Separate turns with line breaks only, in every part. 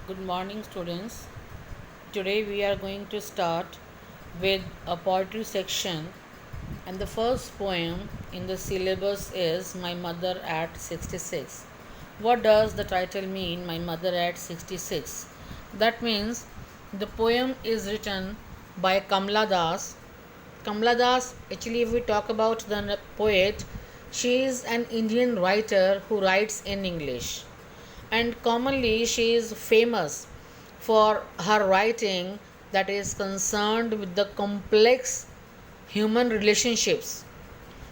Good morning, students. Today we are going to start with a poetry section, and the first poem in the syllabus is My Mother at 66. What does the title mean, My Mother at 66? That means the poem is written by Kamla Das. Kamla Das, actually, if we talk about the poet, she is an Indian writer who writes in English, and commonly she is famous for her writing that is concerned with the complex human relationships.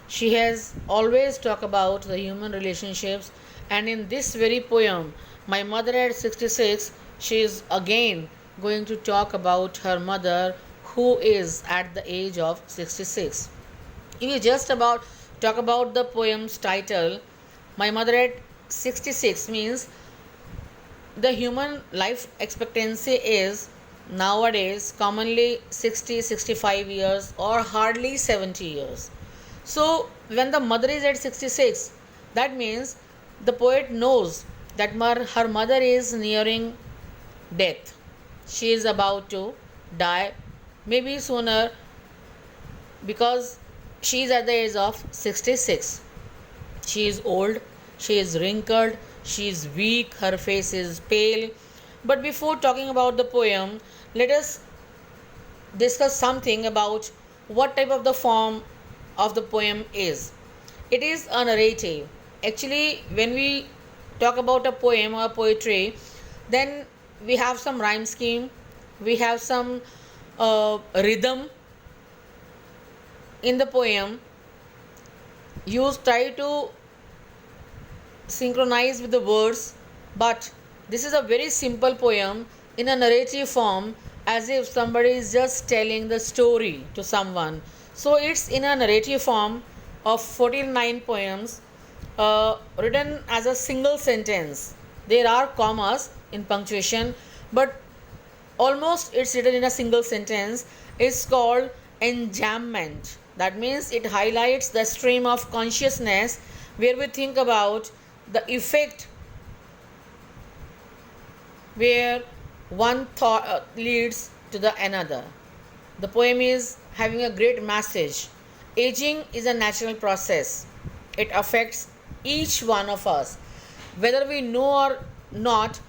She has always talked about the human relationships, and in this very poem, My Mother at 66, she is again going to talk about her mother who is at the age of 66. If you just about talk about the poem's title, My Mother at 66 means the human life expectancy is nowadays commonly 60-65 years or hardly 70 years. So when the mother is at 66, that means the poet knows that her mother is nearing death. She is about to die, maybe sooner, because she is at the age of 66. She is old, she is wrinkled, she is weak, her face is pale. But before talking about the poem, let us discuss something about what type of the form of the poem is. It is a narrative. Actually, when we talk about a poem or poetry, then we have some rhyme scheme, we have some rhythm in the poem. You try to synchronize with the words, but this is a very simple poem in a narrative form, as if somebody is just telling the story to someone. So it's in a narrative form of 49 poems, written as a single sentence. There are commas in punctuation, but almost it's written in a single sentence. It's called enjambment. That means it highlights the stream of consciousness where we think about the effect where one thought leads to the another. The poem is having a great message. Aging is a natural process. It affects each one of us. Whether we know or not,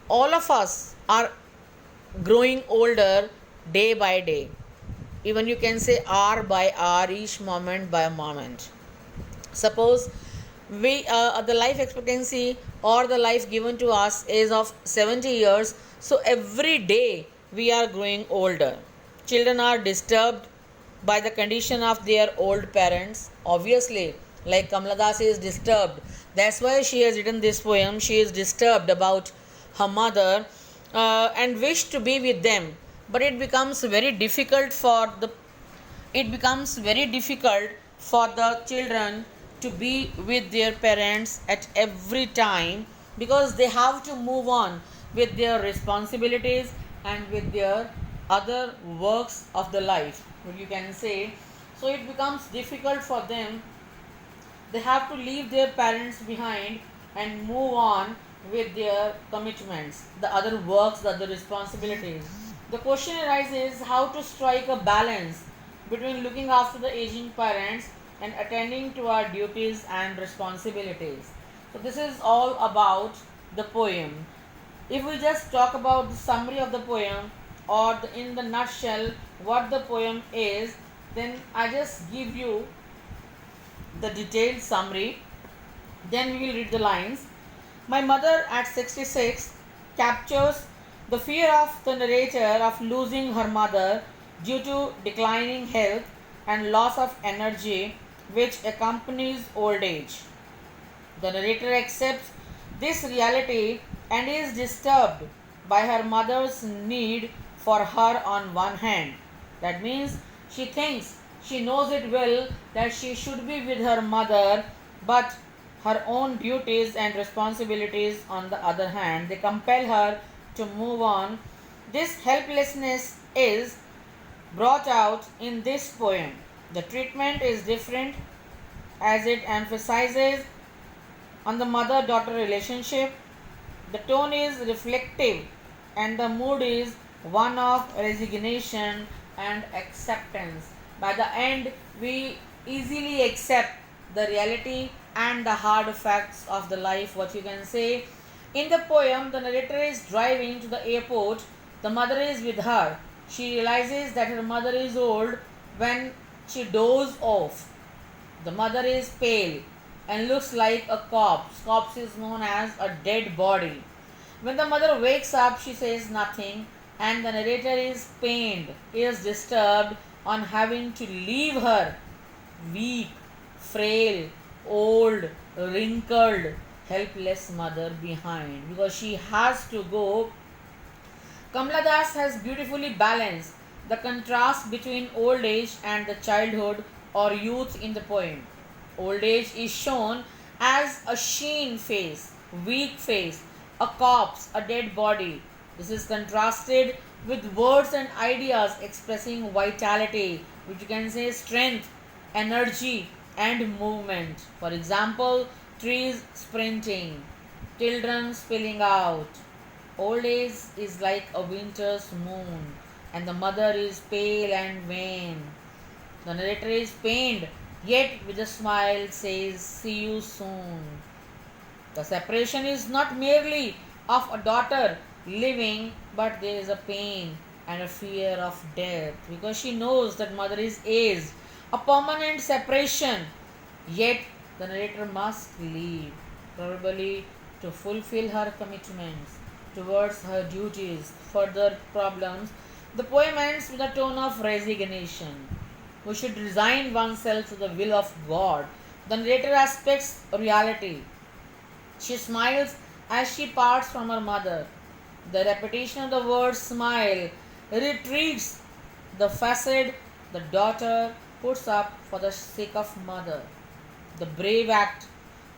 all of us are growing older day by day. Even you can say hour by hour, each moment by moment. Suppose we the life expectancy or the life given to us is of 70 years, so every day we are growing older. Children are disturbed by the condition of their old parents, obviously, like Kamla Das is disturbed. That's why she has written this poem. She is disturbed about her mother, and wish to be with them, but it becomes very difficult for the children to be with their parents at every time, because they have to move on with their responsibilities and with their other works of the life, what you can say. So it becomes difficult for them. They have to leave their parents behind and move on with their commitments, the other works, the other responsibilities. The question arises how to strike a balance between looking after the aging parents and attending to our duties and responsibilities. So, this is all about the poem. If we just talk about the summary of the poem, or in the nutshell what the poem is, then I just give you the detailed summary. Then we will read the lines. My mother at 66 captures the fear of the narrator of losing her mother due to declining health and loss of energy which accompanies old age. The narrator accepts this reality and is disturbed by her mother's need for her on one hand. That means she knows it well that she should be with her mother, but her own duties and responsibilities on the other hand, they compel her to move on. This helplessness is brought out in this poem. The treatment is different as it emphasizes on the mother daughter relationship. The tone is reflective and the mood is one of resignation and acceptance. By the end, we easily accept the reality and the hard facts of the life, what you can say. In the poem, the narrator is driving to the airport. The mother is with her. She realizes that her mother is old when she dozes off. The mother is pale and looks like a corpse. Corpse is known as a dead body. When the mother wakes up, she says nothing, and the narrator is pained, is disturbed on having to leave her weak, frail, old, wrinkled, helpless mother behind because she has to go. Kamala Das has beautifully balanced the contrast between old age and the childhood or youth in the poem. Old age is shown as a sheen face, weak face, a corpse, a dead body. This is contrasted with words and ideas expressing vitality, which you can say strength, energy, and movement. For example, trees sprinting, children spilling out. Old age is like a winter's moon, and the mother is pale and vain. The narrator is pained, yet with a smile says, "See you soon." The separation is not merely of a daughter living, but there is a pain and a fear of death because she knows that mother is aged. A permanent separation, yet the narrator must leave, probably to fulfill her commitments towards her duties, further problems. The poem ends with a tone of resignation. We should resign oneself to the will of God. The narrator aspects reality. She smiles as she parts from her mother. The repetition of the word smile retreats the facade the daughter puts up for the sake of mother. The brave act,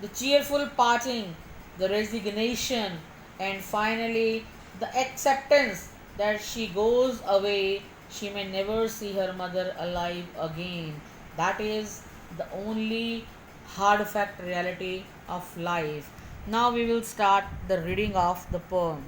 the cheerful parting, the resignation, and finally the acceptance that she goes away, she may never see her mother alive again. That is the only hard fact reality of life. Now we will start the reading of the poem.